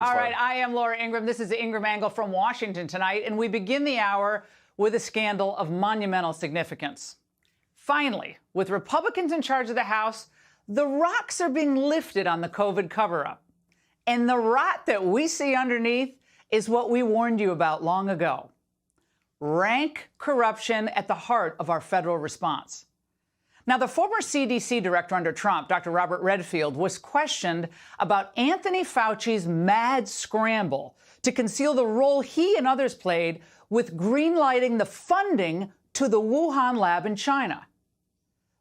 All right, I am Laura Ingraham. This is the Ingraham Angle from Washington tonight, and we begin the hour with a scandal of monumental significance. Finally, with Republicans in charge of the House, the rocks are being lifted on the COVID cover-up. And the rot that we see underneath is what we warned you about long ago. Rank corruption at the heart of our federal response. Now, the former CDC director under Trump, Dr. Robert Redfield, was questioned about Anthony Fauci's mad scramble to conceal the role he and others played with greenlighting the funding to the Wuhan lab in China.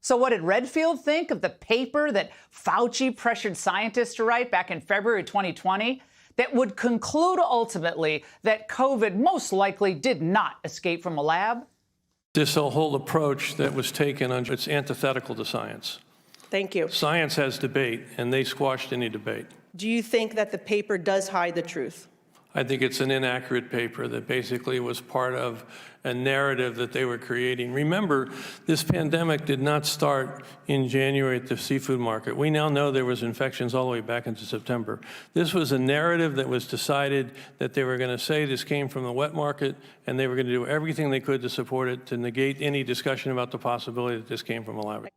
So what did Redfield think of the paper that Fauci pressured scientists to write back in February 2020 that would conclude ultimately that COVID most likely did not escape from a lab? This whole approach that was taken, it's antithetical to science. Thank you. Science has debate, and they squashed any debate. Do you think that the paper does hide the truth? I think it's an inaccurate paper that basically was part of a narrative that they were creating. Remember, this pandemic did not start in January at the seafood market. We now know there was infections all the way back into September. This was a narrative that was decided that they were going to say this came from the wet market, and they were going to do everything they could to support it, to negate any discussion about the possibility that this came from a laboratory.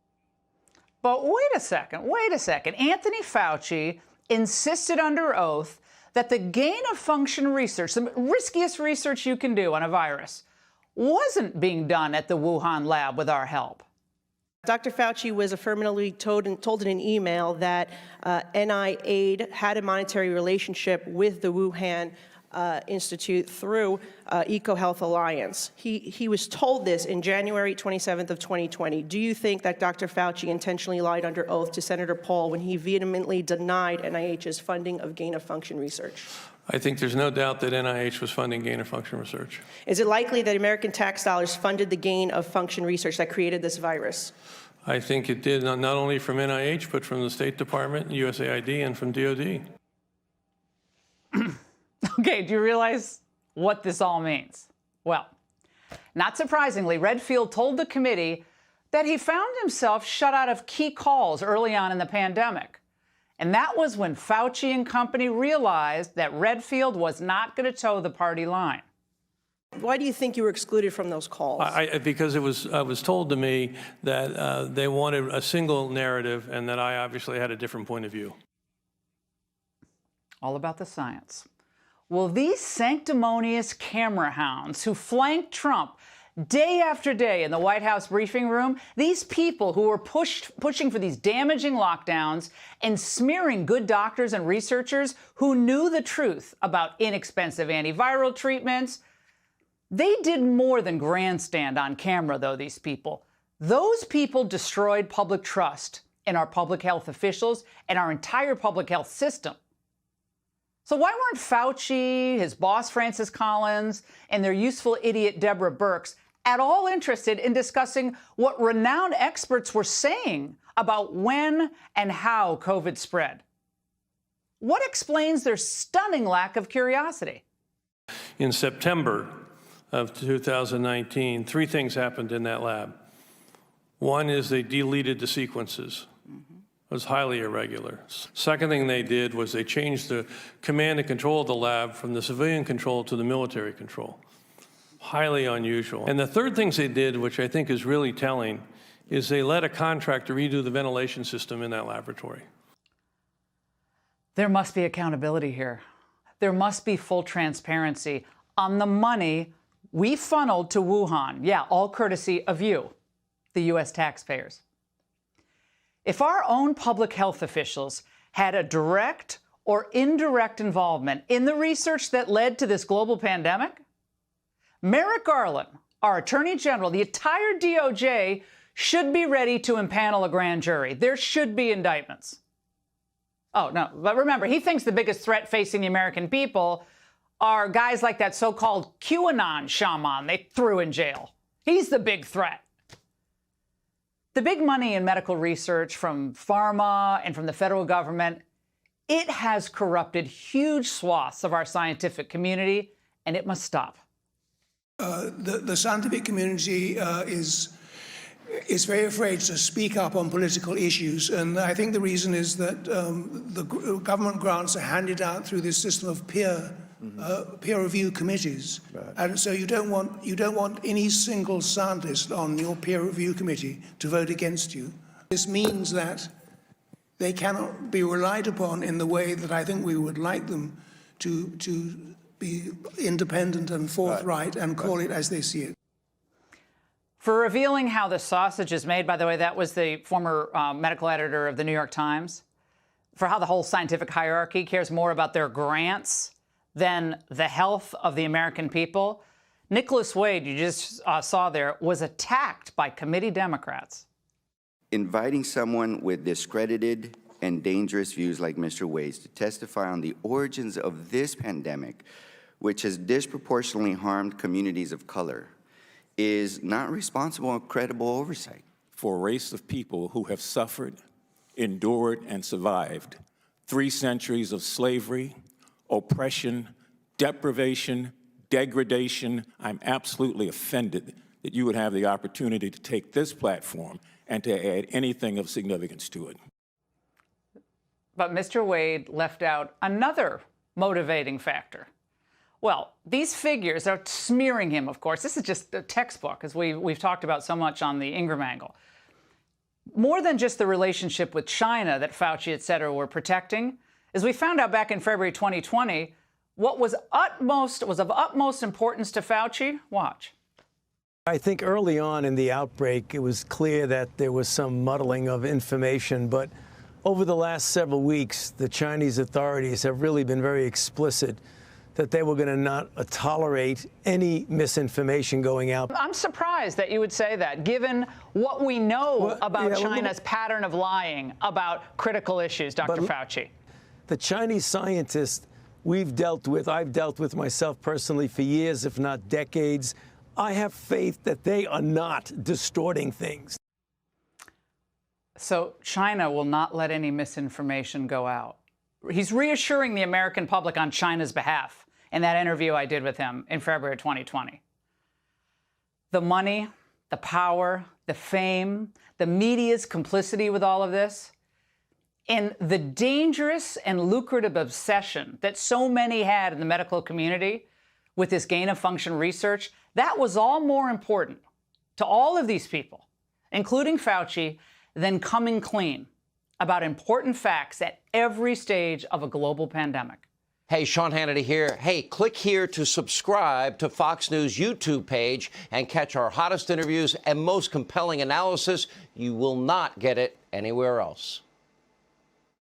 But wait a second. Anthony Fauci insisted under oath that the gain-of-function research, the riskiest research you can do on a virus, wasn't being done at the Wuhan lab with our help. Dr. Fauci was affirmatively told in an email that NIAID had a monetary relationship with the Wuhan Institute through EcoHealth Alliance. He was told this in January 27th of 2020. Do you think that Dr. Fauci intentionally lied under oath to Senator Paul when he vehemently denied NIH's funding of gain-of-function research? I think there's no doubt that NIH was funding gain-of-function research. Is it likely that American tax dollars funded the gain-of-function research that created this virus? I think it did, not only from NIH, but from the State Department, USAID, and from DOD. Okay, do you realize what this all means? Well, not surprisingly, Redfield told the committee that he found himself shut out of key calls early on in the pandemic. And that was when Fauci and company realized that Redfield was not going to toe the party line. Why do you think you were excluded from those calls? Because it was told to me that they wanted a single narrative and that I obviously had a different point of view. All about the science. Well, these sanctimonious camera hounds who flanked Trump day after day in the White House briefing room, these people who were pushing for these damaging lockdowns and smearing good doctors and researchers who knew the truth about inexpensive antiviral treatments, they did more than grandstand on camera, though, these people. Those people destroyed public trust in our public health officials and our entire public health system. So why weren't Fauci, his boss Francis Collins, and their useful idiot Deborah Birx at all interested in discussing what renowned experts were saying about when and how COVID spread? What explains their stunning lack of curiosity? In September of 2019, three things happened in that lab. One is they deleted the sequences. It was highly irregular. Second thing they did was they changed the command and control of the lab from the civilian control to the military control. Highly unusual. And the third things they did, which I think is really telling, is they let a contractor redo the ventilation system in that laboratory. There must be accountability here. There must be full transparency on the money we funneled to Wuhan. Yeah, all courtesy of you, the U.S. taxpayers. If our own public health officials had a direct or indirect involvement in the research that led to this global pandemic, Merrick Garland, our Attorney General, the entire DOJ should be ready to impanel a grand jury. There should be indictments. Oh, no, but remember, he thinks the biggest threat facing the American people are guys like that so-called QAnon shaman they threw in jail. He's the big threat. The big money in medical research from pharma and from the federal government, it has corrupted huge swaths of our scientific community, and it must stop. The scientific community is is very afraid to speak up on political issues, and I think the reason is that government grants are handed out through this system of peer review committees, and so you don't want any single scientist on your peer review committee to vote against you. This means that they cannot be relied upon in the way that I think we would like them to be independent and forthright and call it as they see it. For revealing how the sausage is made, by the way, that was the former medical editor of the New York Times, for how the whole scientific hierarchy cares more about their grants than the health of the American people. Nicholas Wade, you just saw there, was attacked by committee Democrats. Inviting someone with discredited and dangerous views like Mr. Wade's to testify on the origins of this pandemic, which has disproportionately harmed communities of color, is not responsible or credible oversight. For a race of people who have suffered, endured, and survived 3 centuries of slavery, oppression, deprivation, degradation, I'm absolutely offended that you would have the opportunity to take this platform and to add anything of significance to it. But Mr. Wade left out another motivating factor. Well, these figures are smearing him, of course. This is just a textbook, as we've talked about so much on the Ingraham angle. More than just the relationship with China that Fauci, et cetera, were protecting, as we found out back in February 2020, what was of utmost importance to Fauci? Watch. I think early on in the outbreak, it was clear that there was some muddling of information, but over the last several weeks, the Chinese authorities have really been very explicit that they were going to not tolerate any misinformation going out. I'm surprised that you would say that, given what we know about China's pattern of lying about critical issues, Dr. Fauci. The Chinese scientists I've dealt with myself personally for years, if not decades. I have faith that they are not distorting things. So China will not let any misinformation go out. He's reassuring the American public on China's behalf in that interview I did with him in February 2020. The money, the power, the fame, the media's complicity with all of this, and the dangerous and lucrative obsession that so many had in the medical community with this gain-of-function research, that was all more important to all of these people, including Fauci, than coming clean about important facts at every stage of a global pandemic. Hey, Sean Hannity here. Hey, click here to subscribe to Fox News YouTube page and catch our hottest interviews and most compelling analysis. You will not get it anywhere else.